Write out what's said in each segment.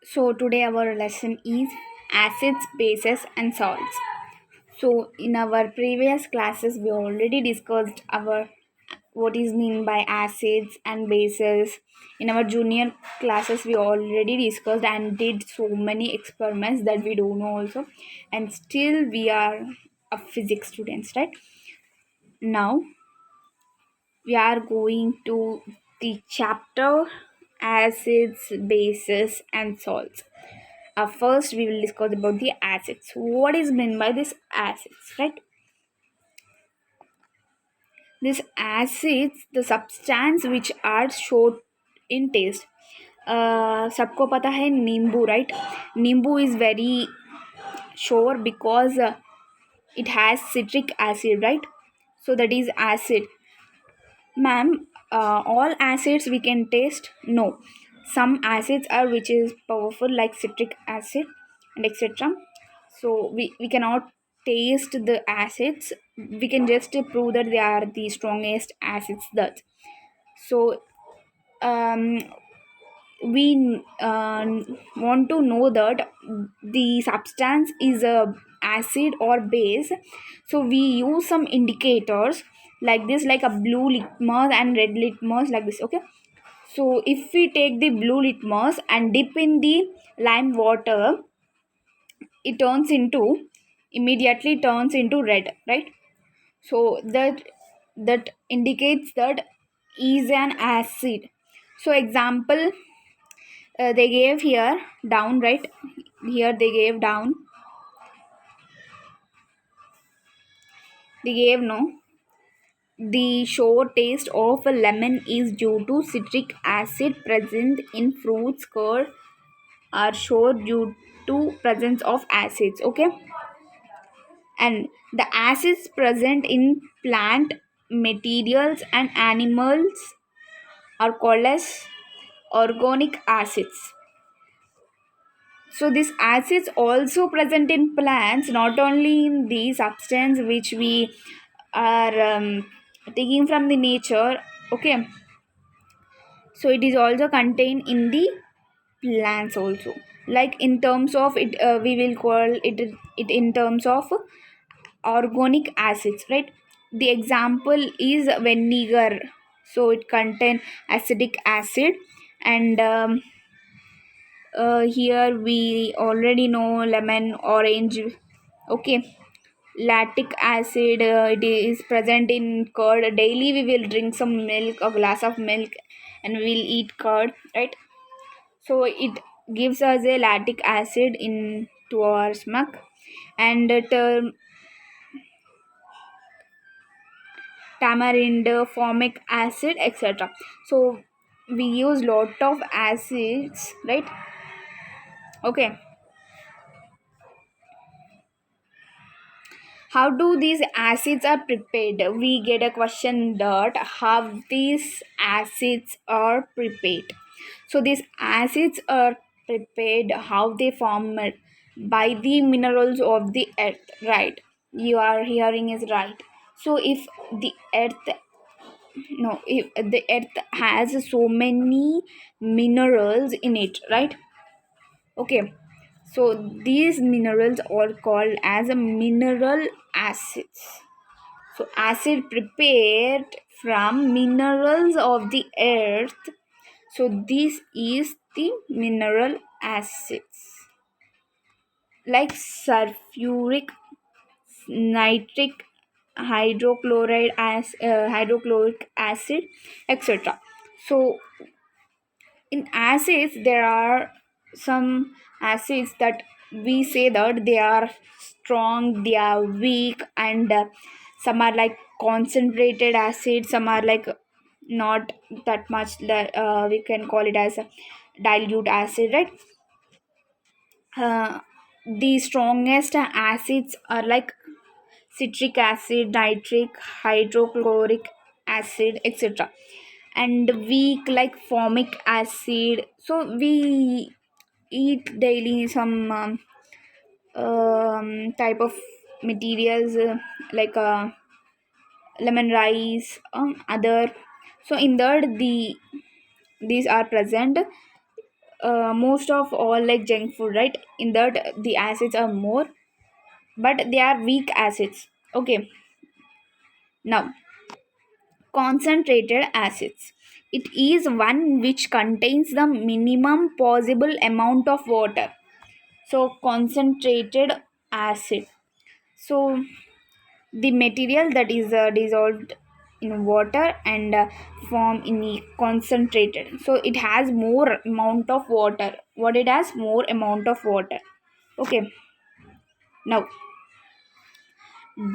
So today our lesson is acids, bases and salts. So in our previous classes we already discussed our what is mean by acids and bases. In our junior classes we already discussed and did so many experiments that we don't know also, and still we are a physics students, right? Now we are going to the chapter acids, bases and salts. First, we will discuss about the acids. What is meant by this acids, right? These acids, the substance which are short in taste. सबको पता है नींबू, right? नींबू is very sure because it has citric acid, right? So that is acid. Ma'am, all acids we can taste? No. Some acids are which is powerful like citric acid and etc. So we cannot taste the acids. We can just prove that they are the strongest acids that. So um, we want to know that the substance is a acid or base, so we use some indicators like this, like a blue litmus and red litmus, like this. Okay, so if we take the blue litmus and dip in the lime water, it turns into immediately turns into red, right? So that indicates that is an acid. So example, they gave here down, right? Here they gave down, they gave no, the sour taste of a lemon is due to citric acid present in fruits curd are sour due to presence of acids. Okay, and the acids present in plant materials and animals are called as organic acids. So these acids also present in plants, not only in the substance which we are taking from the nature. Okay, so it is also contained in the plants also. Like in terms of it, we will call it in terms of organic acids, right? The example is vinegar. So it contain acidic acid, and here we already know lemon, orange. Okay, lactic acid, it is present in curd. Daily we will drink some milk, a glass of milk, and we will eat curd, right? So it gives us a lactic acid into our stomach, and tamarind, formic acid, etc. So we use lot of acids, right? Okay, how do these acids are prepared? We get a question that how these acids are prepared. So these acids are prepared, how they form by the minerals of the earth, right? You are hearing is right. So if the earth, no, if the earth has so many minerals in it, right? Okay, so these minerals are called as a mineral acids. So acid prepared from minerals of the earth. So this is the mineral acids like sulfuric, nitric, hydrochloric acid, etc. So in acids there are some acids that we say that they are strong, they are weak, and some are like concentrated acid, some are like not that much, that we can call it as a dilute acid, right? uh, the strongest acids are like citric acid, nitric, hydrochloric acid, etc. And weak like formic acid. So we eat daily some type of materials, like lemon rice, other. So in that these are present. most of all like junk food, right? In that the acids are more, but they are weak acids. Okay, now concentrated acids. It is one which contains the minimum possible amount of water. So concentrated acid. So the material that is dissolved in water and form in a concentrated, so it has more amount of water. What it has? More amount of water. Okay, now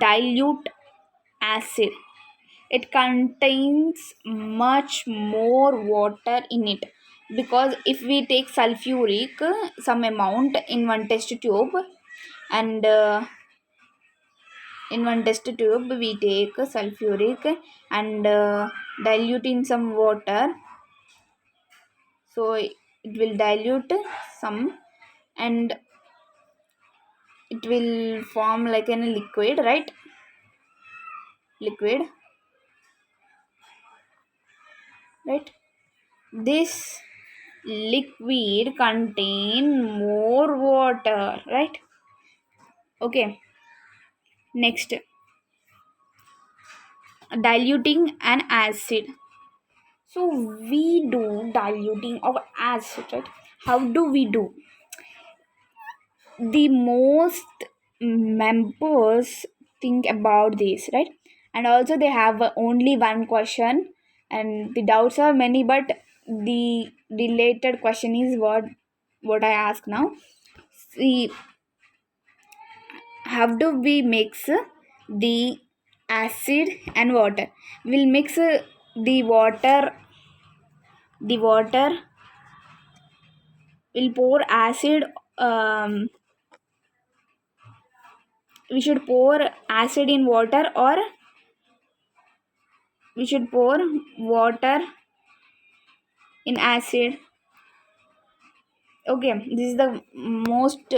dilute acid. It contains much more water in it, because if we take sulfuric some amount in one test tube, and in one test tube we take sulfuric and dilute in some water, so it will dilute some, and it will form like a liquid, right? Liquid, right? This liquid contain more water, right? Okay, next, diluting an acid. So we do diluting of acid, right? How do we do? The most members think about this, right? And also they have only one question, and the doubts are many, but the related question is what I ask now. See, how do we mix the acid and water? We'll mix the water, we'll pour acid. We should pour acid in water, or we should pour water in acid. Okay, this is the most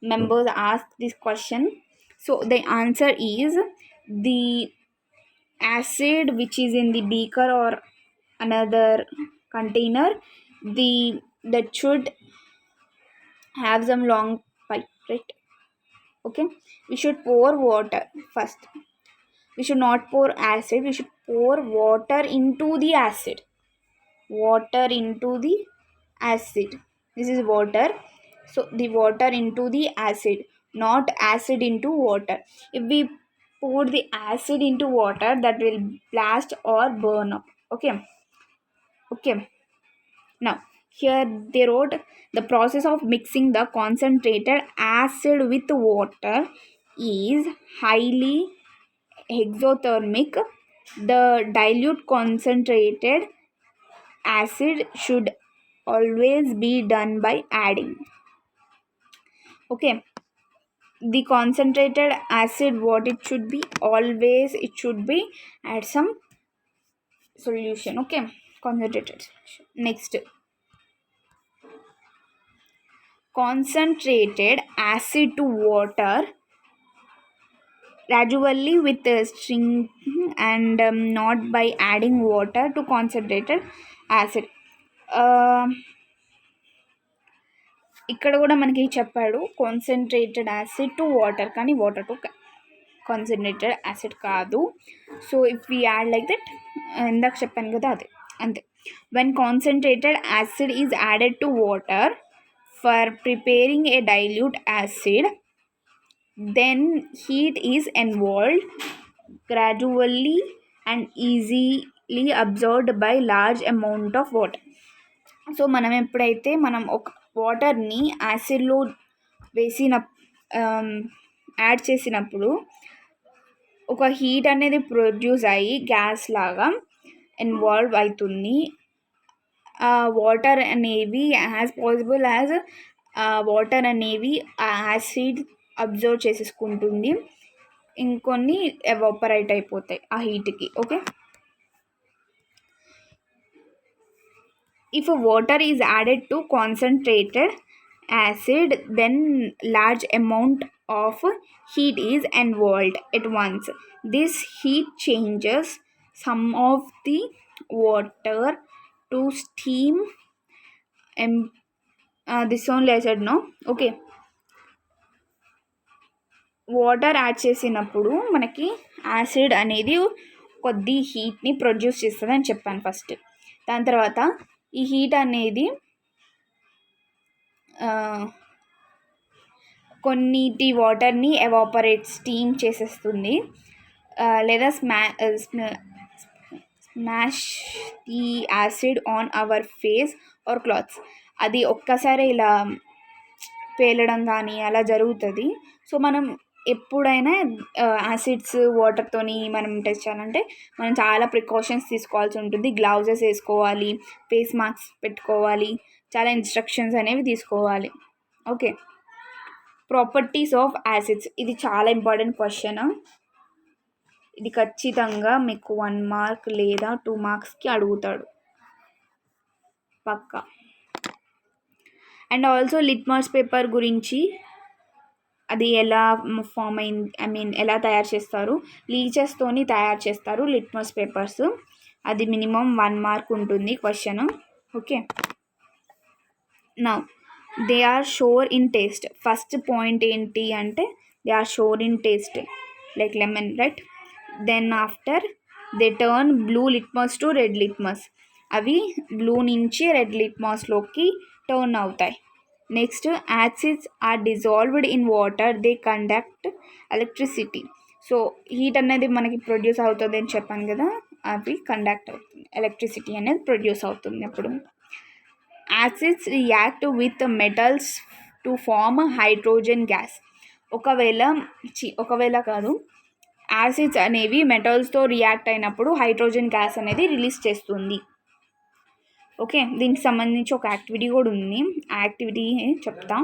members ask this question. So the answer is the acid which is in the beaker or another container, the that should have some long pipe, right? Okay, we should pour water first. We should not pour acid, we should pour water into the acid. Water into the acid. This is water. So the water into the acid, not acid into water. If we pour the acid into water, that will blast or burn up. Okay. Okay. Now, here they wrote the process of mixing the concentrated acid with water is highly exothermic. The dilute concentrated acid should always be done by adding. Okay, the concentrated acid, what it should be? Always it should be add some solution. Okay, concentrated solution. Next, concentrated acid to water gradually with a string, and not by adding water to concentrated acid. ఇక్కడ కూడా మనకి చెప్పాడు concentrated acid to water, కానీ water to concentrated acid కాదు. So if we add like that, ఇందాక చెప్పాను కదా అదే, అంతే. When concentrated acid is added to water for preparing A dilute acid, then heat is involved gradually and easily absorbed by large amount of water. So మనం ఎప్పుడైతే మనం ఒక వాటర్ని యాసిడ్లో వేసిన యాడ్ చేసినప్పుడు ఒక హీట్ అనేది ప్రొడ్యూస్ అయ్యి గ్యాస్ లాగా ఇన్వాల్వ్ అవుతుంది. వాటర్ అనేవి యాజ్ పాసిబుల్ యాజ్ వాటర్ అనేవి యాసిడ్ అబ్జర్వ్ చేసేసుకుంటుంది, ఇంకొన్ని ఎవాపరేట్ అయిపోతాయి ఆ హీట్కి. Okay, if water is added to concentrated acid, then large amount of heat is involved at once. This heat changes some of the water to steam this only I said no. Okay, water add చేసినప్పుడు మనకి acid అనేది కొద్ది హీట్ని produce చేస్తుంది అని చెప్పాను first. దాని తర్వాత ఈ హీట్ అనేది కొన్నిటి వాటర్ని ఎవాపరేట్ స్టీమ్ చేసేస్తుంది, లేదా smash the acid on our face or clothes. అది ఒక్కసారి ఇలా పేలడం కానీ అలా జరుగుతుంది. సో మనం ఎప్పుడైనా యాసిడ్స్ వాటర్తోని మనం టెస్ట్ చేయాలంటే మనం చాలా ప్రికాషన్స్ తీసుకోవాల్సి ఉంటుంది. గ్లౌజెస్ వేసుకోవాలి, ఫేస్ మాస్క్ పెట్టుకోవాలి, చాలా ఇన్స్ట్రక్షన్స్ అనేవి తీసుకోవాలి. ఓకే, ప్రాపర్టీస్ ఆఫ్ యాసిడ్స్, ఇది చాలా ఇంపార్టెంట్ క్వశ్చన్. ఇది ఖచ్చితంగా మీకు 1 మార్క్ లేదా 2 మార్క్స్కి అడుగుతాడు పక్కా. అండ్ ఆల్సో లిట్మస్ పేపర్ గురించి, అది ఎలా ఫామ్ అయింది, ఐ మీన్ ఎలా తయారు చేస్తారు, లీచెస్తోని తయారు చేస్తారు లిట్మస్ పేపర్స్. అది మినిమం 1 మార్క్ ఉంటుంది question. Okay, now they are sour in taste. First point ఏంటి అంటే they are sour in taste like lemon, right? Then after they turn blue litmus to red litmus. అవి blue నుంచి red లిట్మస్లోకి turn అవుతాయి. Next, acids are dissolved in water, they conduct electricity. So heat అనేది మనకి produce అవుతుంది అని చెప్పాను కదా, అవి కండక్ట్ అవుతుంది, ఎలక్ట్రిసిటీ అనేది ప్రొడ్యూస్ అవుతుంది. అప్పుడు acids react with metals to form hydrogen gas. ఒకవేళ కాదు, యాసిడ్స్ అనేవి మెటల్స్తో రియాక్ట్ అయినప్పుడు హైడ్రోజన్ గ్యాస్ అనేది రిలీజ్ చేస్తుంది. ఓకే, దీనికి సంబంధించి ఒక యాక్టివిటీ కూడా ఉంది, ఆ యాక్టివిటీ చెప్తా.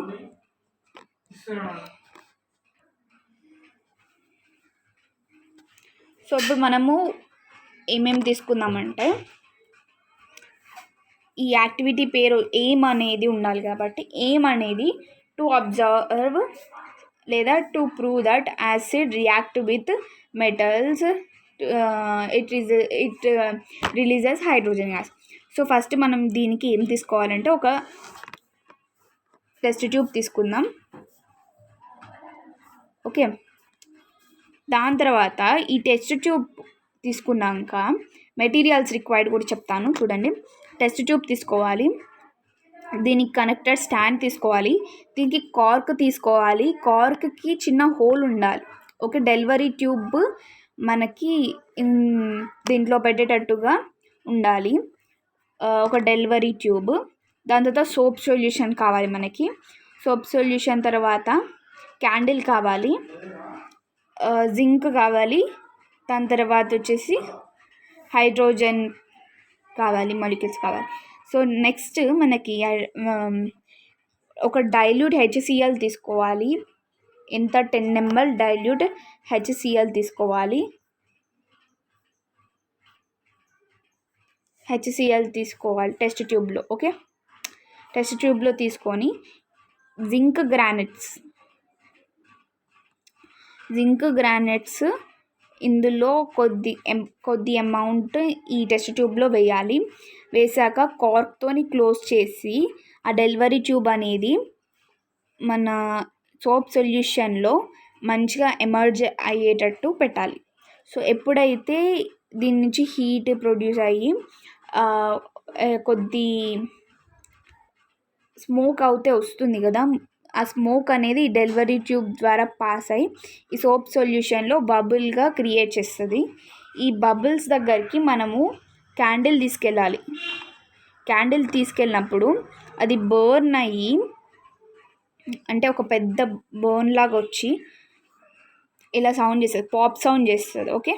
సో ఇప్పుడు మనము ఏమేమి తీసుకుందామంటే, ఈ యాక్టివిటీ పేరు ఎయిమ్ అనేది ఉండాలి కాబట్టి, ఎయిమ్ అనేది టు అబ్జర్వ్ లేదా to prove that acid react with metals, it releases hydrogen gas. So first మనం దీనికి ఏం తీసుకోవాలంటే ఒక టెస్ట్ ట్యూబ్ తీసుకుందాం. ఓకే, దాని తర్వాత ఈ టెస్ట్ ట్యూబ్ తీసుకున్నాక మెటీరియల్స్ రిక్వైర్డ్ కూడా చెప్తాను చూడండి. టెస్ట్ ట్యూబ్ తీసుకోవాలి, దీనికి కనెక్టెడ్ స్టాండ్ తీసుకోవాలి, దీనికి కార్క్ తీసుకోవాలి, కార్క్కి చిన్న హోల్ ఉండాలి. ఓకే, డెలివరీ ట్యూబ్ మనకి దీంట్లో పెట్టేటట్టుగా ఉండాలి, ఒక డెలివరీ ట్యూబ్. దాని తర్వాత సోప్ సొల్యూషన్ కావాలి మనకి, సోప్ సొల్యూషన్ తర్వాత క్యాండిల్ కావాలి, జింక్ కావాలి, దాని తర్వాత వచ్చేసి హైడ్రోజన్ కావాలి, మాలిక్యూల్స్ కావాలి. సో నెక్స్ట్ మనకి ఒక డైల్యూట్ HCl తీసుకోవాలి. ఎంత 10 ml డైల్యూట్ HCl తీసుకోవాలి. టెస్ట్ ట్యూబ్లో. ఓకే, టెస్ట్ ట్యూబ్లో తీసుకొని జింక్ గ్రానైట్స్ ఇందులో కొద్ది అమౌంట్ ఈ టెస్ట్ ట్యూబ్లో వేయాలి. వేసాక కార్క్తోని క్లోజ్ చేసి ఆ డెలివరీ ట్యూబ్ అనేది మన సోప్ సొల్యూషన్లో మంచిగా ఎమర్జ్ అయ్యేటట్టు పెట్టాలి. సో ఎప్పుడైతే దీని నుంచి హీట్ ప్రొడ్యూస్ అయ్యి కొద్ది స్మోక్ అవుతే వస్తుంది కదా, ఆ స్మోక్ అనేది డెలివరీ ట్యూబ్ ద్వారా పాస్ అయ్యి ఈ సోప్ సొల్యూషన్లో బబుల్గా క్రియేట్ చేస్తుంది. ఈ బబుల్స్ దగ్గరికి మనము క్యాండిల్ తీసుకెళ్ళాలి. క్యాండిల్ తీసుకెళ్ళినప్పుడు అది బర్న్ అయ్యి, అంటే ఒక పెద్ద బర్న్ లాగా వచ్చి ఇలా సౌండ్ చేస్తుంది, పాప్ సౌండ్ చేస్తుంది. ఓకే,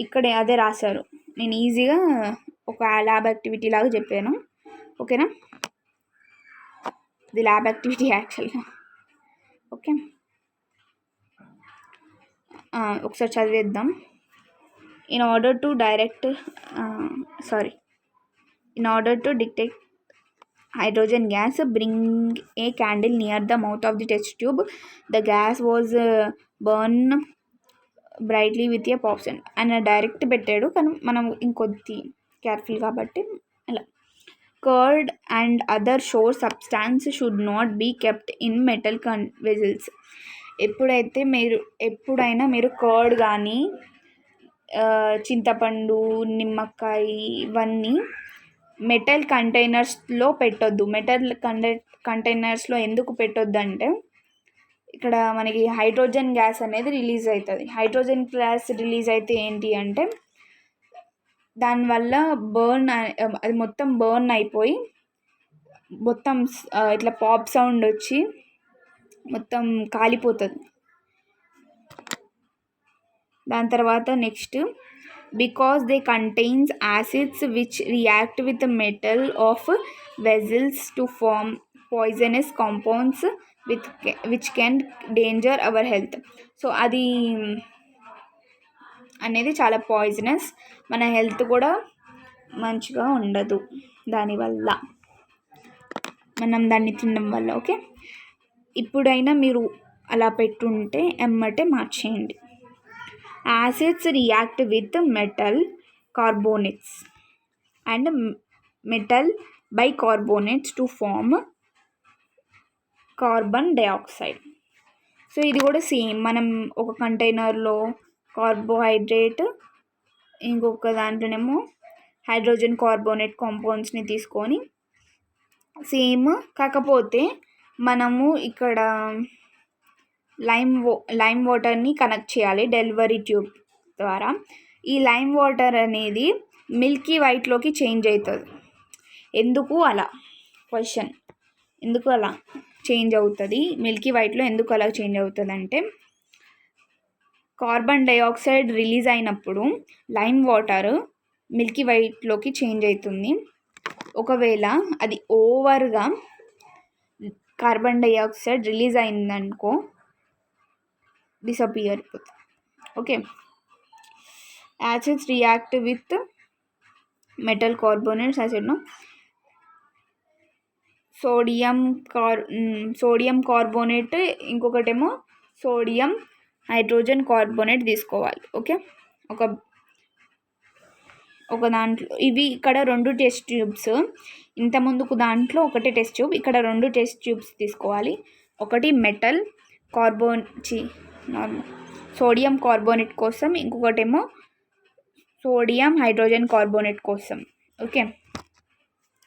ఇక్కడ అదే రాశారు, నేను ఈజీగా ఒక ల్యాబ్ యాక్టివిటీ లాగా చెప్పాను. ఓకేనా, ఇది ల్యాబ్ యాక్టివిటీ యాక్చువల్గా. ఓకే, ఒకసారి చదివేద్దాం. In order to detect hydrogen gas, bring a candle near the mouth of the test tube. The gas was burned brightly with a pop sound. And direct పెట్టాడు కానీ మనం ఇంకొద్ది కేర్ఫుల్ కాబట్టి అలా curd and other shore substance should not be kept in metal vessels. ఎప్పుడైనా మీరు curd కానీ చింతపండు, నిమ్మకాయ ఇవన్నీ మెటల్ కంటైనర్స్లో పెట్టొద్దు. కంటైనర్స్లో ఎందుకు పెట్టొద్దు అంటే ఇక్కడ మనకి హైడ్రోజన్ గ్యాస్ అనేది రిలీజ్ అవుతుంది. హైడ్రోజన్ గ్యాస్ రిలీజ్ అయితే ఏంటి అంటే దానివల్ల అది మొత్తం బర్న్ అయిపోయి మొత్తం ఇట్లా పాప్ సౌండ్ వచ్చి మొత్తం కాలిపోతుంది. దాని తర్వాత next, because they contains acids which react with metal of vessels to form poisonous compounds which can danger our health. So అది అనేది చాలా పాయిజనస్, మన హెల్త్ కూడా మంచిగా ఉండదు దానివల్ల, మనం దాన్ని తినడం వల్ల. ఓకే, ఇప్పుడైనా మీరు అలా పెట్టుంటే ఎమ్మటే మార్చేయండి. Acids react with metal carbonates and metal bicarbonates to form carbon dioxide. So ఇది కూడా సేమ్, మనం ఒక కంటైనర్లో కార్బోహైడ్రేట్, ఇంకొక దాంట్లోనేమో హైడ్రోజన్ కార్బోనేట్ కాంపౌండ్స్ని తీసుకొని సేమ్, కాకపోతే మనము ఇక్కడ లైమ్ వాటర్ని కనెక్ట్ చేయాలి డెలివరీ ట్యూబ్ ద్వారా. ఈ లైమ్ వాటర్ అనేది మిల్కీ వైట్లోకి చేంజ్ అవుతుంది. ఎందుకు అలా క్వశ్చన్, ఎందుకు అలా చేంజ్ అవుతుంది, మిల్కీ వైట్లో ఎందుకు అలా చేంజ్ అవుతుంది అంటే కార్బన్ డైఆక్సైడ్ రిలీజ్ అయినప్పుడు లైమ్ వాటర్ మిల్కీ వైట్లోకి చేంజ్ అవుతుంది. ఒకవేళ అది ఓవర్గా కార్బన్ డైఆక్సైడ్ రిలీజ్ అయిందనుకో డిసపియర్ అయిపోతుంది. Okay, acids react with metal carbonates యాసిడ్ను సోడియం కార్బోనేట్, ఇంకొకటేమో సోడియం హైడ్రోజన్ కార్బోనేట్ తీసుకోవాలి. ఓకే, ఒక దాంట్లో ఇవి ఇక్కడ 2 టెస్ట్ ట్యూబ్స్, ఇంత ముందుకు దాంట్లో ఒకటే టెస్ట్ ట్యూబ్, ఇక్కడ 2 టెస్ట్ ట్యూబ్స్ తీసుకోవాలి. ఒకటి మెటల్ సోడియం కార్బోనేట్ కోసం, ఇంకొకటేమో సోడియం హైడ్రోజన్ కార్బోనేట్ కోసం. ఓకే,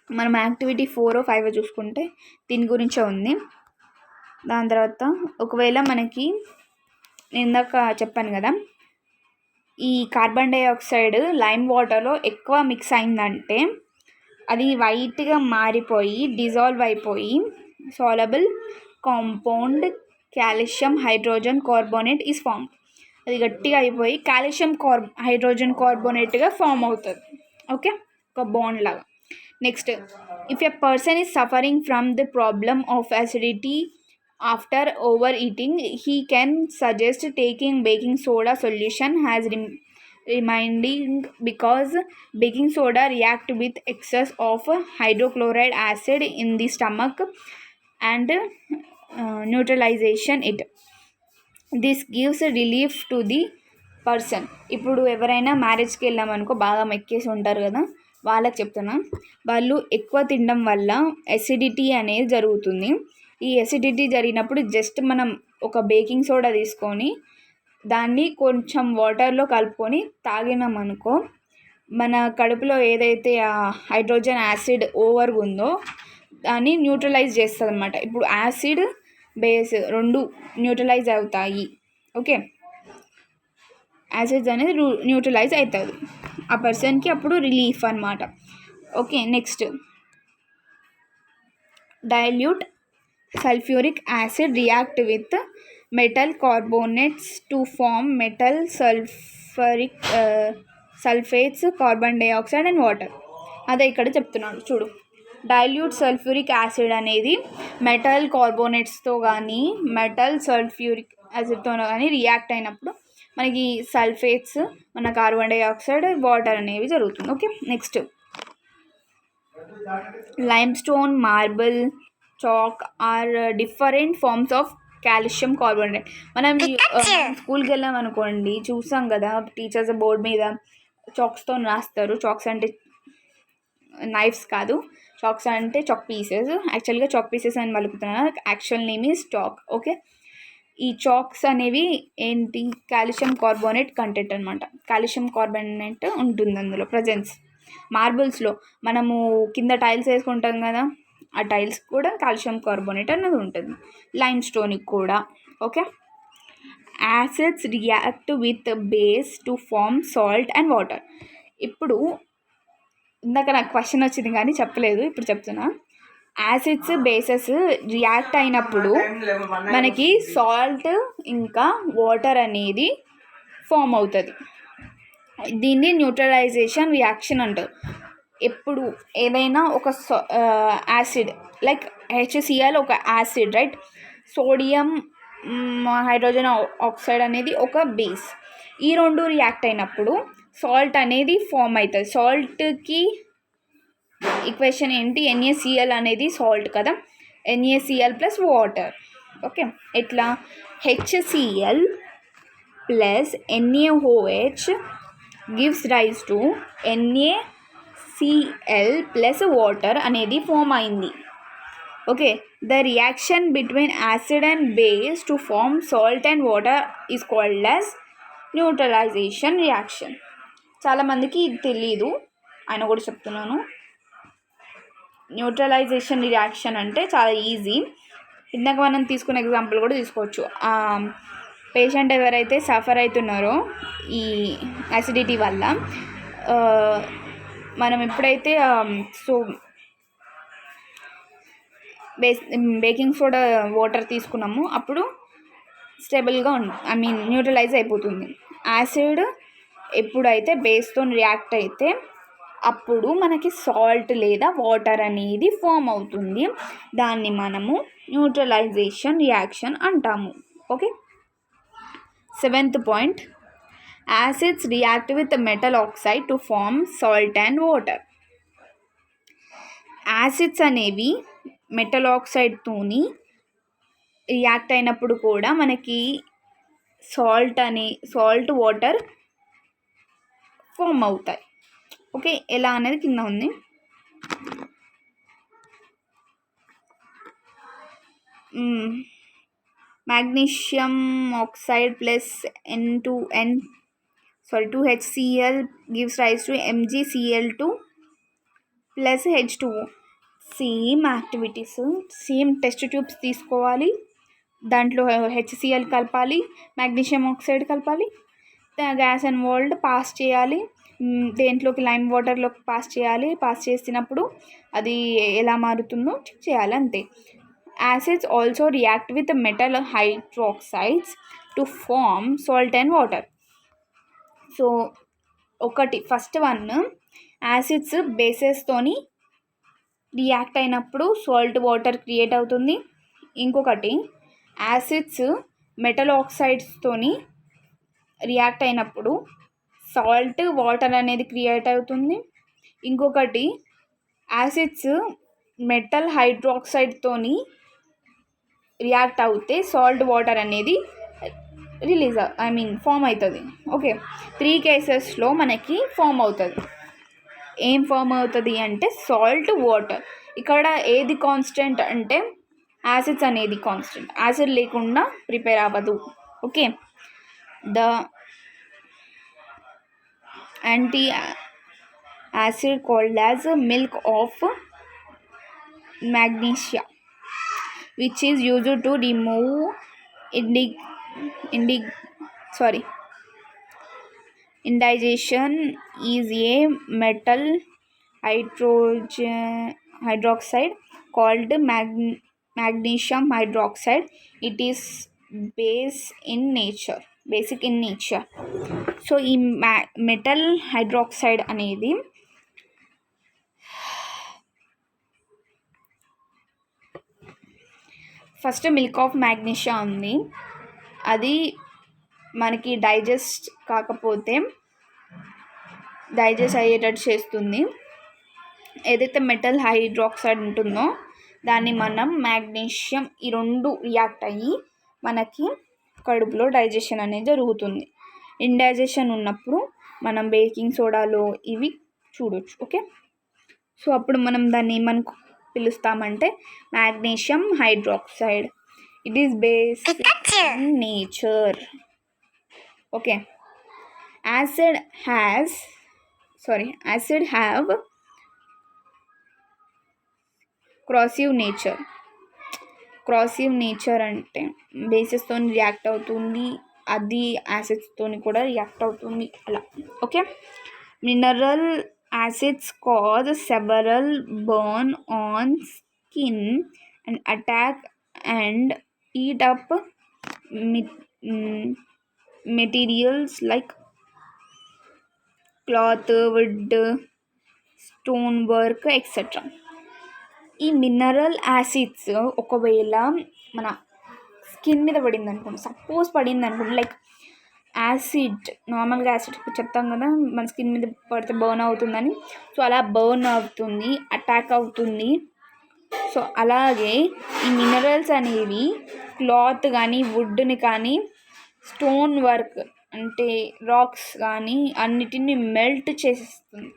మనం యాక్టివిటీ 4 5 చూసుకుంటే దీని గురించే ఉంది. దాని తర్వాత ఒకవేళ మనకి నేను ఇందాక చెప్పాను కదా, ఈ కార్బన్ డైఆక్సైడ్ లైమ్ వాటర్లో ఎక్కువ మిక్స్ అయిందంటే అది వైట్గా మారిపోయి డిజాల్వ్ అయిపోయి soluble compound calcium hydrogen carbonate is form. అది గట్టిగా అయిపోయి కాల్షియం హైడ్రోజన్ కార్బోనేట్గా ఫామ్ అవుతుంది. ఓకే, ఒక బాండ్ లాగా. Next, if a person is suffering from the problem of acidity after over eating, he can suggest taking baking soda solution as reminding, because baking soda react with excess of hydrochloric acid in the stomach and neutralization it. This gives relief to the person. ఇప్పుడు ఎవరైనా మ్యారేజ్కి వెళ్ళామనుకో, బాగా మెక్కేసి ఉంటారు కదా, వాళ్ళకి చెప్తున్నా, వాళ్ళు ఎక్కువ తినడం వల్ల ఎసిడిటీ అనేది జరుగుతుంది. ఈ ఎసిడిటీ జరిగినప్పుడు జస్ట్ మనం ఒక బేకింగ్ సోడా తీసుకొని దాన్ని కొంచెం వాటర్లో కలుపుకొని తాగినామనుకో, మన కడుపులో ఏదైతే ఆ హైడ్రోజన్ యాసిడ్ ఓవర్గా ఉందో దాన్ని న్యూట్రలైజ్ చేస్తుంది అన్నమాట. ఇప్పుడు యాసిడ్ బేస్ 2 న్యూట్రలైజ్ అవుతాయి. ఓకే, యాసిడ్స్ అనేది న్యూట్రలైజ్ అవుతుంది ఆ పర్సన్కి, అప్పుడు రిలీఫ్ అన్నమాట. Okay, next, dilute sulphuric acid react with metal carbonates to form metal sulphates, carbon dioxide and water. అదే ఇక్కడ చెప్తున్నాడు చూడు, డైల్యూట్ సల్ఫ్యూరిక్ యాసిడ్ అనేది మెటల్ కార్బోనేట్స్తో కానీ మెటల్ సల్ఫ్యూరిక్ యాసిడ్తో కానీ రియాక్ట్ అయినప్పుడు మనకి సల్ఫేట్స్, మన కార్బన్ డైఆక్సైడ్, వాటర్ అనేవి జరుగుతుంది. Okay, next, limestone, marble, chalk are different forms of calcium carbonate. మనం స్కూల్కి వెళ్ళాం అనుకోండి, చూసాం కదా టీచర్స్ బోర్డు మీద చాక్స్తో రాస్తారు. చాక్స్ అంటే నైఫ్స్ కాదు, చాక్స్ అంటే చాక్ పీసెస్, యాక్చువల్గా చాక్ పీసెస్ అని పలుకుతున్నారు, actual name is chalk. Okay, ఈ చాక్స్ అనేవి ఏంటి, కాల్షియం కార్బోనేట్ కంటెంట్ అనమాట. కాల్షియం కార్బోనేట్ ఉంటుంది అందులో ప్రజెన్స్. మార్బుల్స్లో మనము కింద టైల్స్ వేసుకుంటాం కదా, ఆ టైల్స్ కూడా కాల్షియం కార్బోనేట్ అనేది ఉంటుంది, లైమ్ స్టోన్కి కూడా. Okay, acids react with base to form salt and water. ఇప్పుడు ఇందాక నాకు క్వశ్చన్ వచ్చింది కానీ చెప్పలేదు, ఇప్పుడు చెప్తున్నా. యాసిడ్స్ బేసెస్ రియాక్ట్ అయినప్పుడు మనకి సాల్ట్ ఇంకా వాటర్ అనేది ఫామ్ అవుతుంది. దీన్ని న్యూట్రలైజేషన్ రియాక్షన్ అంటారు. ఎప్పుడు ఏదైనా ఒక యాసిడ్ లైక్ HCl ఒక acid, right. Sodium hydrogen oxide అనేది ఒక బేస్. ఈ రెండు రియాక్ట్ అయినప్పుడు సాల్ట్ అనేది ఫామ్ అవుతుంది. సాల్ట్కి ఈక్వేషన్ ఏంటి, NaCl అనేది సాల్ట్ కదా, NaCl ప్లస్ వాటర్. ఓకే, ఎట్లా, HCl plus NaOH gives rise to NaCl plus water అనేది ఫామ్ అయింది. Okay, the reaction between acid and base to form salt and water is called as neutralisation reaction. చాలామందికి ఇది తెలీదు, ఆయన కూడా చెప్తున్నాను. Neutralisation reaction అంటే చాలా ఈజీ. ఇందాక మనం తీసుకున్న ఎగ్జాంపుల్ కూడా తీసుకోవచ్చు. పేషెంట్ ఎవరైతే సఫర్ అవుతున్నారో ఈ యాసిడిటీ వల్ల, మనం ఎప్పుడైతే బేకింగ్ సోడా వాటర్ తీసుకున్నాము అప్పుడు స్టేబుల్గా న్యూట్రలైజ్ అయిపోతుంది. యాసిడ్ ఎప్పుడైతే బేస్తో రియాక్ట్ అయితే అప్పుడు మనకి సాల్ట్ లేదా వాటర్ అనేది ఫామ్ అవుతుంది. దాన్ని మనము న్యూట్రలైజేషన్ రియాక్షన్ అంటాము. Okay, 7th point, acids react with metal oxide to form salt and water. Acids అనేవి మెటల్ ఆక్సైడ్తోని రియాక్ట్ అయినప్పుడు కూడా మనకి సాల్ట్ వాటర్ ఫామ్ అవుతాయి. ఓకే, ఎలా అనేది కింద ఉంది. magnesium oxide plus 2HCl gives rise to MgCl2 plus H2O. Same activities, same test tubes తీసుకోవాలి, దాంట్లో HCl కలపాలి, మాగ్నీషియం ఆక్సైడ్ కలపాలి, గ్యాస్ అండ్ వరల్డ్ పాస్ చేయాలి, దేంట్లోకి లైమ్ వాటర్లోకి పాస్ చేయాలి. పాస్ చేసినప్పుడు అది ఎలా మారుతుందో చెక్ చేయాలి, అంతే. Acids also react with metal hydroxides to form salt and water. So first one, acids బేసెస్తోని రియాక్ట్ అయినప్పుడు సాల్ట్ వాటర్ క్రియేట్ అవుతుంది. ఇంకొకటి, యాసిడ్స్ మెటల్ ఆక్సైడ్స్తోని రియాక్ట్ అయినప్పుడు సాల్ట్ వాటర్ అనేది క్రియేట్ అవుతుంది. ఇంకొకటి, యాసిడ్స్ మెటల్ హైడ్రాక్సైడ్తోని రియాక్ట్ అవుతే సాల్ట్ వాటర్ అనేది ఫామ్ అవుతుంది. ఓకే, 3 కేసెస్లో మనకి ఫామ్ అవుతుంది. ఏం ఫామ్ అవుతుంది అంటే సాల్ట్ వాటర్. ఇక్కడ ఏది కాన్స్టెంట్ అంటే యాసిడ్స్ అనేది కాన్స్టెంట్, యాసిడ్ లేకుండా ప్రిపేర్ అవ్వదు. Okay, the anti acid called as milk of magnesia which is used to remove indigestion is a metal hydroxide called magnesium hydroxide. It is basic in nature. So ఈ metal hydroxide అనేది first milk of మ్యాగ్నీషియా ఉంది, అది మనకి digest అయ్యేటట్టు చేస్తుంది. ఏదైతే metal hydroxide ఉంటుందో దాన్ని మనం మ్యాగ్నీషియం, ఈ రెండు రియాక్ట్ అయ్యి మనకి కడుపులో డైజెషన్ అనేది జరుగుతుంది. ఇండైజెషన్ ఉన్నప్పుడు మనం బేకింగ్ సోడాలో ఇవి చూడొచ్చు. ఓకే, సో అప్పుడు మనం దాన్ని ఏమని పిలుస్తామంటే magnesium hydroxide. It is based in nature. Okay. Acid have corrosive nature అంటే బేసెస్తో రియాక్ట్ అవుతుంది, అది యాసిడ్స్తో కూడా రియాక్ట్ అవుతుంది అలా. Okay. Mineral acids cause several burn on skin and attack and eat up materials like cloth, wood, stone work etcetera. ఈ mineral acids ఒకవేళ మన skin మీద పడింది అనుకోండి, సపోజ్ పడింది అనుకోండి, లైక్ యాసిడ్, నార్మల్గా యాసిడ్ చెప్తాం కదా మన స్కిన్ మీద పడితే బర్న్ అవుతుందని, సో అలా బర్న్ అవుతుంది, అటాక్ అవుతుంది. సో అలాగే ఈ మినరల్స్ అనేవి క్లాత్ కానీ, వుడ్ని కానీ, స్టోన్ వర్క్ అంటే రాక్స్ కానీ అన్నిటిని మెల్ట్ చేసేస్తుంది,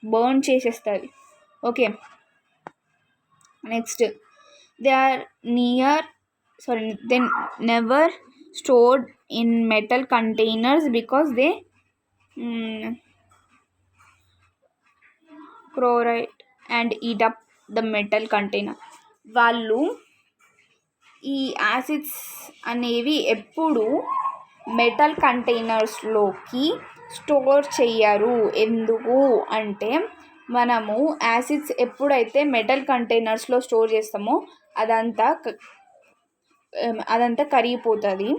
బర్న్ చేసేస్తుంది. Okay. Next, they never stored in metal containers because they chloride and eat up the metal container. వాళ్ళు ఈ యాసిడ్స్ అనేవి ఎప్పుడు మెటల్ కంటైనర్స్లోకి స్టోర్ చెయ్యరు. ఎందుకు అంటే మనము యాసిడ్స్ ఎప్పుడైతే మెటల్ కంటైనర్స్లో స్టోర్ చేస్తామో అదంతా కరిగిపోతుంది,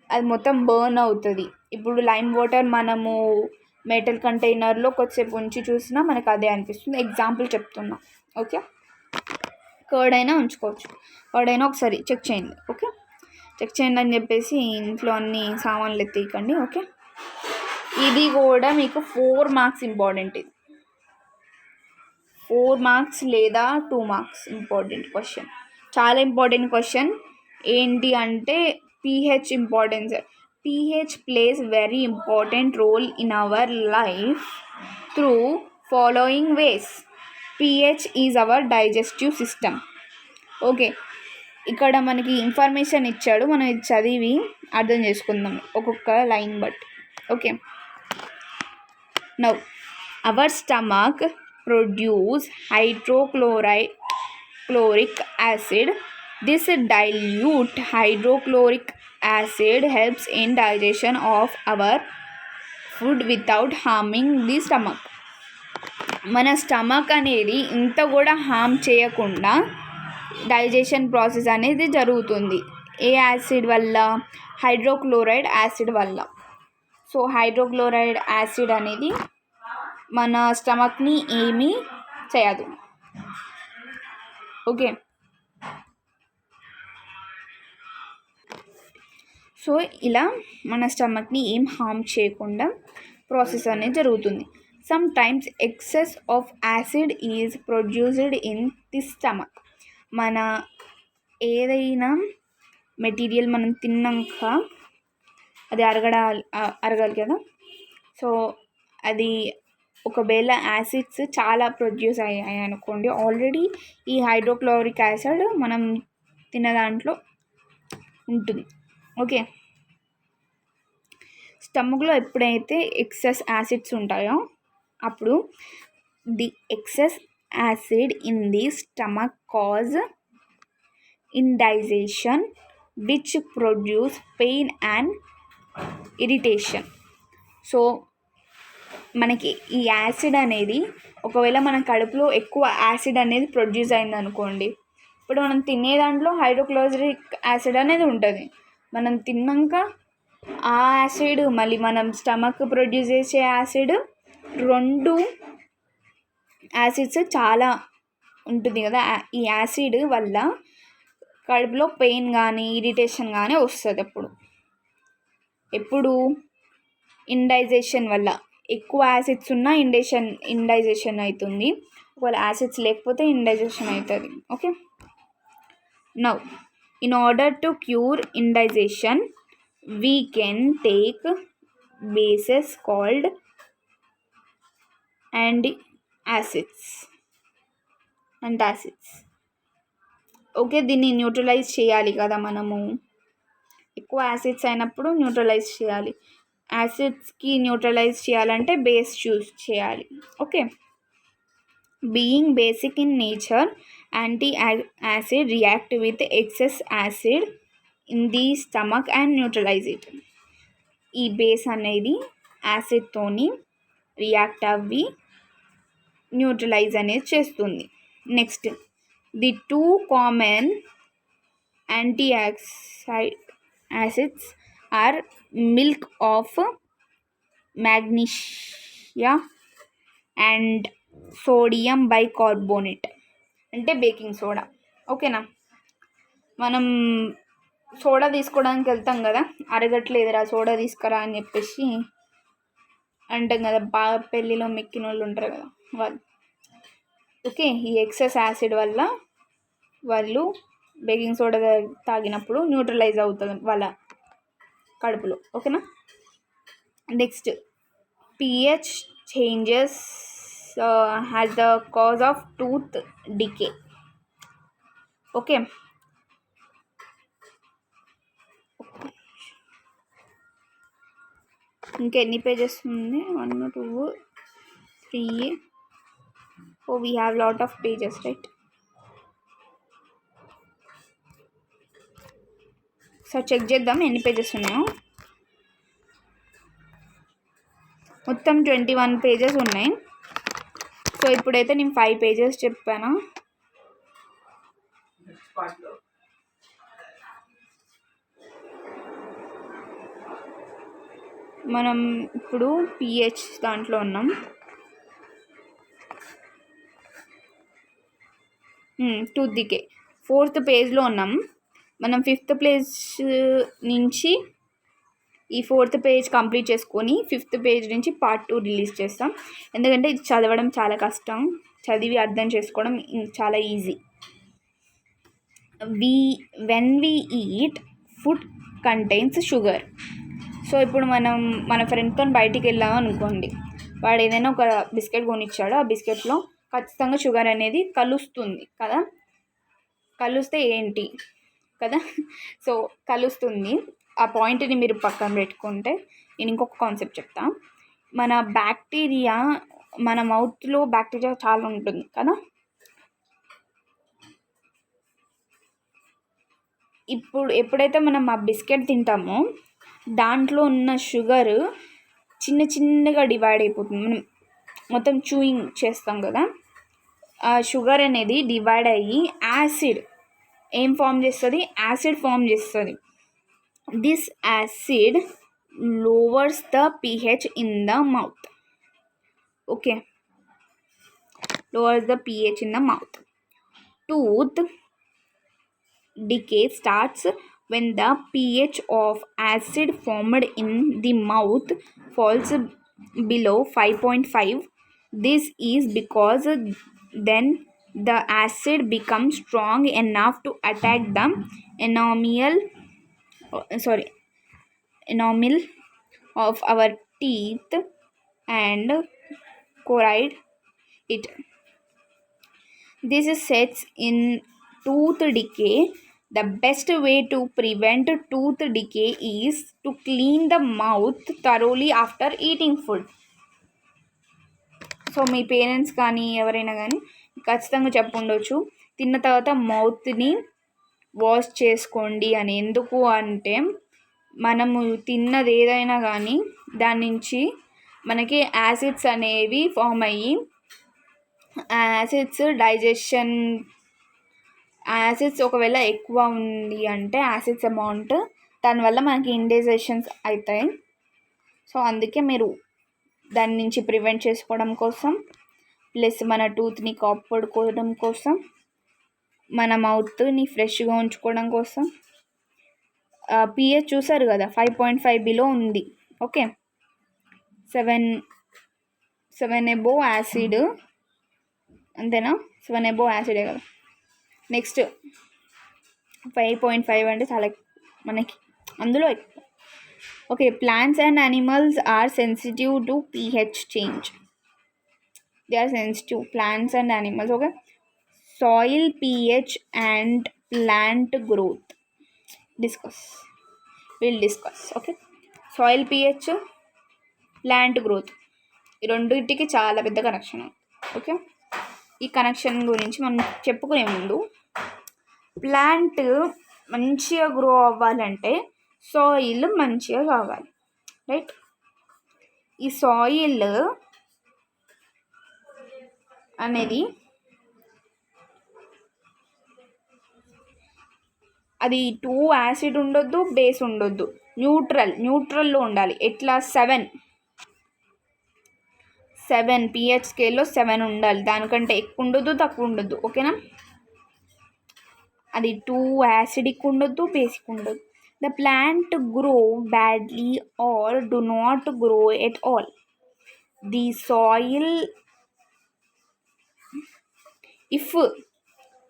అది మొత్తం బర్న్ అవుతుంది. ఇప్పుడు లైమ్ వాటర్ మనము మెటల్ కంటైనర్లో కొద్దిసేపు ఉంచి చూసినా మనకు అదే అనిపిస్తుంది. ఎగ్జాంపుల్ చెప్తున్నా. ఓకే. కర్డ్ అయినా ఉంచుకోవచ్చు, కర్డ్ అయినా ఒకసారి చెక్ చేయండి. ఓకే. చెక్ చేయండి అని చెప్పేసి ఇంట్లో అన్ని సామాన్లు ఎత్తేయకండి. ఓకే. ఇది కూడా మీకు 4 మార్క్స్ ఇంపార్టెంట్. ఇది 4 మార్క్స్ లేదా 2 మార్క్స్ ఇంపార్టెంట్ క్వశ్చన్, చాలా ఇంపార్టెంట్ క్వశ్చన్. ఏంటి అంటే pH importance. pH plays very important role in our life through following ways. pH is our digestive system. Okay. ఇక్కడ మనకి ఇన్ఫర్మేషన్ ఇచ్చాడు, మనం ఇది చదివి అర్థం చేసుకుందాం ఒక్కొక్క లైన్ బట్టి. Okay. Now our stomach produce hydrochloric acid. This dilute hydrochloric acid helps in digestion of our food without harming the stomach. మన స్టమక్ అనేది ఇంత కూడా హామ్ చేయకుండా డైజెషన్ ప్రాసెస్ అనేది జరుగుతుంది. ఏ యాసిడ్ వల్ల? హైడ్రోక్లోరైడ్ యాసిడ్ వల్ల. సో హైడ్రోక్లోరైడ్ యాసిడ్ అనేది మన స్టమక్ని ఏమీ చేయదు. ఓకే. సో ఇలా మన స్టమక్ని ఏం హామ్ చేయకుండా ప్రాసెస్ అనేది జరుగుతుంది. Some times excess of acid is produced in the stomach. మన ఏదైనా మెటీరియల్ మనం తిన్నాక అది అరగాలి కదా. సో అది ఒకవేళ యాసిడ్స్ చాలా ప్రొడ్యూస్ అయ్యాయి అనుకోండి, ఆల్రెడీ ఈ హైడ్రోక్లోరిక్ యాసిడ్ మనం తిన్న దాంట్లో ఉంటుంది. ఓకే. స్టమక్లో ఎప్పుడైతే ఎక్సెస్ యాసిడ్స్ ఉంటాయో అప్పుడు the excess acid in the stomach cause indigestion which produce pain and irritation. So మనకి ఈ యాసిడ్ అనేది ఒకవేళ మన కడుపులో ఎక్కువ యాసిడ్ అనేది ప్రొడ్యూస్ అయింది అనుకోండి, ఇప్పుడు మనం తినే దాంట్లో హైడ్రోక్లోరిక్ యాసిడ్ అనేది ఉంటుంది. మనం తిన్నాక ఆ యాసిడ్ మళ్ళీ మనం స్టమక్ ప్రొడ్యూస్ చేసే యాసిడ్, 2 యాసిడ్స్ చాలా ఉంటుంది కదా. ఈ యాసిడ్ వల్ల కడుపులో పెయిన్ కానీ ఇరిటేషన్ కానీ వస్తుంది. ఎప్పుడు ఇండైజేషన్ వల్ల. ఎక్కువ యాసిడ్స్ ఉన్నా ఇండైజేషన్ అవుతుంది, ఒకవేళ యాసిడ్స్ లేకపోతే ఇండైజేషన్ అవుతుంది. Okay. Now in order to cure indigestion we can take bases called acids antacids. Okay, దీన్ని న్యూట్రలైజ్ చేయాలి కదా మనము. ఎక్కువ యాసిడ్స్ అయినప్పుడు న్యూట్రలైజ్ చేయాలి. యాసిడ్స్కి న్యూట్రలైజ్ చేయాలంటే బేస్ చూస్ చేయాలి. Okay, being basic in nature, anti acid react with excess acid in the stomach and neutralise it. ఈ బేస్ అనేది యాసిడ్తోని రియాక్ట్ అవ్వి న్యూట్రలైజ్ అనేది చేస్తుంది. Next, the two common anti acids are milk of magnesia and sodium bicarbonate, అంటే baking soda. ఓకేనా, మనం soda తీసుకోవడానికి వెళ్తాం కదా, అరగట్లేదురా సోడా తీసుకురా అని చెప్పేసి అంటాం కదా, బాగా పెళ్ళిలో మెక్కిన వాళ్ళు ఉంటారు కదా వాళ్ళు. ఓకే, ఈ ఎక్సెస్ యాసిడ్ వల్ల వాళ్ళు బేకింగ్ సోడా తాగినప్పుడు న్యూట్రలైజ్ అవుతుంది వాళ్ళ కడుపులో. ఓకేనా, next, pH changes as the cause of tooth decay. Okay, ఇంకా ఎన్ని పేజెస్ ఉంది? 1 2 3. Oh we have lot of pages, right? So check చేద్దాం ఎన్ని పేజెస్ ఉన్నాయో. మొత్తం 21 పేజెస్ ఉన్నాయి. సో ఇప్పుడైతే నేను 5 పేజెస్ చెప్పాను. మనం ఇప్పుడు pH దాంట్లో ఉన్నాం. టూత్ డికే 4th పేజ్లో ఉన్నాం. మనం 5th పేజ్ నుంచి ఈ 4th పేజ్ కంప్లీట్ చేసుకొని 5th పేజ్ నుంచి పార్ట్ 2 రిలీజ్ చేస్తాం. ఎందుకంటే ఇది చదవడం చాలా కష్టం, చదివి అర్థం చేసుకోవడం చాలా easy. When we eat food contains sugar. So ఇప్పుడు మనం మన ఫ్రెండ్తో బయటికి వెళ్ళాం అనుకోండి, వాడు ఏదైనా ఒక బిస్కెట్ కొనిచ్చాడు, ఆ బిస్కెట్లో ఖచ్చితంగా షుగర్ అనేది కలుస్తుంది కదా. కలుస్తే ఏంటి కదా, సో కలుస్తుంది. ఆ పాయింట్ని మీరు పక్కన పెట్టుకుంటే నేను ఇంకొక కాన్సెప్ట్ చెప్తా. మన బ్యాక్టీరియా, మన మౌత్లో బ్యాక్టీరియా చాలా ఉంటుంది కదా. ఇప్పుడు ఎప్పుడైతే మనం ఆ బిస్కెట్ తింటామో దాంట్లో ఉన్న షుగర్ చిన్న చిన్నగా డివైడ్ అయిపోతుంది. మనం మొత్తం చూయింగ్ చేస్తాం కదా, ఆ షుగర్ అనేది డివైడ్ అయ్యి యాసిడ్ ఏం ఫామ్ చేస్తుంది? యాసిడ్ ఫామ్ చేస్తుంది. This acid లోవర్స్ the pH in the mouth. Okay, lowers the pH in the mouth. Tooth decay starts when the pH of acid formed in the mouth falls below 5.5. This is because then the acid becomes strong enough to attack the enamel of our teeth and corrode it. This sets in tooth decay. The best way to prevent tooth decay is to clean the mouth thoroughly after eating food. So మీ parents కానీ ఎవరైనా కానీ ఖచ్చితంగా చెప్పుండొచ్చు, తిన్న తర్వాత మౌత్ని wash చేసుకోండి అని. ఎందుకు అంటే మనము తిన్నది ఏదైనా కానీ దాని నుంచి మనకి యాసిడ్స్ అనేవి ఫామ్ అయ్యి యాసిడ్స్ ఒకవేళ ఎక్కువ ఉంది అంటే యాసిడ్స్ అమౌంట్, దానివల్ల మనకి ఇండైజెషన్స్ అవుతాయి. సో అందుకే మీరు దాని నుంచి ప్రివెంట్ చేసుకోవడం కోసం, ప్లస్ మన టూత్ని కాపాడుకోవడం కోసం, మన మౌత్ని ఫ్రెష్గా ఉంచుకోవడం కోసం pH చూసారు కదా 5.5 బిలో ఉంది. ఓకే, 7 అబోవ్ యాసిడ్, అంతేనా? 7 అబోవ్ యాసిడే కదా. నెక్స్ట్ 5.5 అంటే చాలా మనకి అందులో ఎక్కువ. Okay, plants and animals are sensitive to pH change. They are sensitive, plants and animals. Okay. Soil pH and plant growth. Discuss. We'll discuss. Okay. Soil pH, plant growth, ఈ రెండింటికి చాలా పెద్ద కనెక్షన్. ఓకే. ఈ connection గురించి మనం చెప్పుకునే ముందు, plant మంచిగా గ్రో అవ్వాలంటే సాయిల్ మంచిగా కావాలి, రైట్? ఈ సాయిల్ అనేది అది టూ యాసిడ్ ఉండొద్దు, బేస్ ఉండొద్దు, న్యూట్రల్లో ఉండాలి. ఎట్లా? 7 pH స్కేల్లో 7 ఉండాలి. దానికంటే ఎక్కువ ఉండొద్దు, తక్కువ ఉండొద్దు. ఓకేనా? అది టూ యాసిడిక్ ఉండొద్దు, బేసిక్ ఉండొద్దు. The plant grow badly or do not grow at all. The soil, if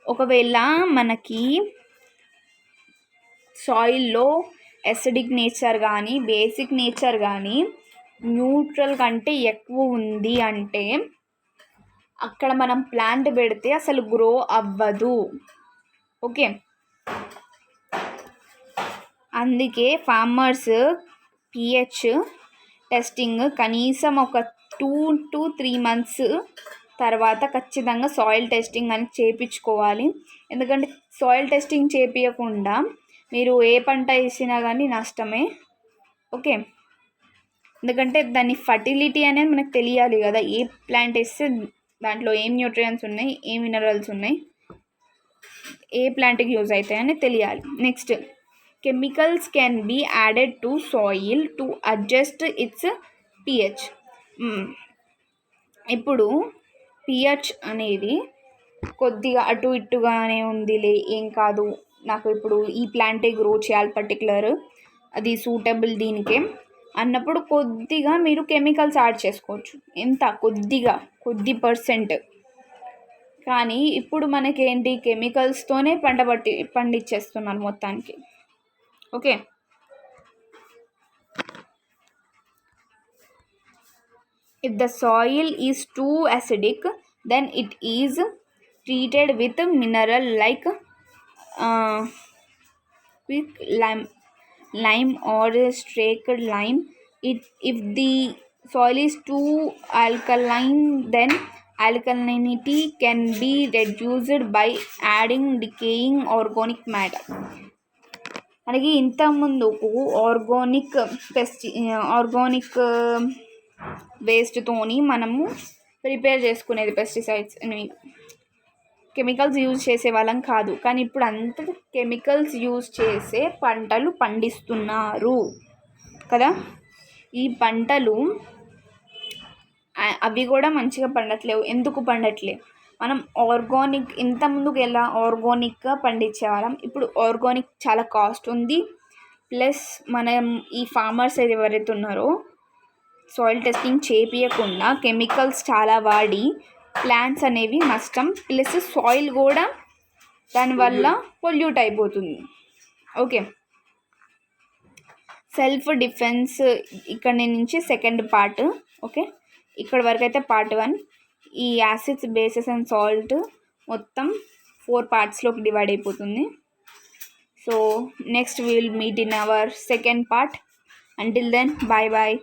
ఒకవేళ మనకి సాయిల్లో ఎసిడిక్ నేచర్ కానీ బేసిక్ నేచర్ కానీ న్యూట్రల్ కంటే ఎక్కువ ఉంది అంటే అక్కడ మనం ప్లాంట్ పెడితే అసలు గ్రో అవ్వదు. ఓకే. అందుకే ఫార్మర్స్ పిహెచ్ టెస్టింగ్ కనీసం ఒక 2 to 3 months తర్వాత ఖచ్చితంగా సాయిల్ టెస్టింగ్ అని చేయించుకోవాలి. ఎందుకంటే సాయిల్ టెస్టింగ్ చేయించకుండా మీరు ఏ పంట వేసినా కానీ నష్టమే. ఓకే. ఎందుకంటే దాని ఫర్టిలిటీ అనేది మనకు తెలియాలి కదా, ఏ ప్లాంట్ వేస్తే దాంట్లో ఏం న్యూట్రియంట్స్ ఉన్నాయి, ఏ మినరల్స్ ఉన్నాయి, ఏ ప్లాంట్కి యూజ్ అవుతాయి అని తెలియాలి. Next, chemicals can be added to soil to adjust its pH. ఇప్పుడు పిహెచ్ అనేది కొద్దిగా అటు ఇటుగానే ఉందిలే, ఏం కాదు, నాకు ఇప్పుడు ఈ ప్లాంటే గ్రో చేయాలి పర్టికులర్, అది సూటబుల్ దీనికే అన్నప్పుడు కొద్దిగా మీరు కెమికల్స్ యాడ్ చేసుకోవచ్చు. ఎంత? కొద్ది పర్సెంట్. కానీ ఇప్పుడు మనకేంటి, కెమికల్స్తోనే పండించేస్తున్నారు మొత్తానికి. Okay. If the soil is too acidic, then it is treated with mineral like quick lime or streaked lime. If the soil is too alkaline, then alkalinity can be reduced by adding decaying organic matter. మనకి ఇంతకుముందుకు organic వేస్ట్తోని మనము prepare చేసుకునేది pesticides అని, chemicals use చేసే వాళ్ళం కాదు. కానీ ఇప్పుడు అంత కెమికల్స్ యూజ్ చేసే పంటలు పండిస్తున్నారు కదా. ఈ పంటలు అవి కూడా మంచిగా పండట్లేవు. ఎందుకు పండట్లేవు? మనం ఆర్గానిక్, ఇంత ముందుకు ఎలా ఆర్గానిక్గా పండించేవాళ్ళం, ఇప్పుడు ఆర్గానిక్ చాలా కాస్ట్ ఉంది. ప్లస్ మనం ఈ ఫార్మర్స్ ఎవరైతే ఉన్నారో సాయిల్ టెస్టింగ్ చేయించకుండా కెమికల్స్ చాలా వాడి ప్లాంట్స్ అనేవి నష్టం, ప్లస్ సాయిల్ కూడా దానివల్ల పొల్యూట్ అయిపోతుంది. ఓకే. సెల్ఫ్ డిఫెన్స్ ఇక్కడ నుంచి సెకండ్ పార్ట్. ఓకే. ఇక్కడ వరకు అయితే పార్ట్ 1. ఈ యాసిడ్స్, బేసెస్ అండ్ సాల్ట్ మొత్తం 4 partsలోకి డివైడ్ అయిపోతుంది. So next we will meet in our second part. Until then, bye bye.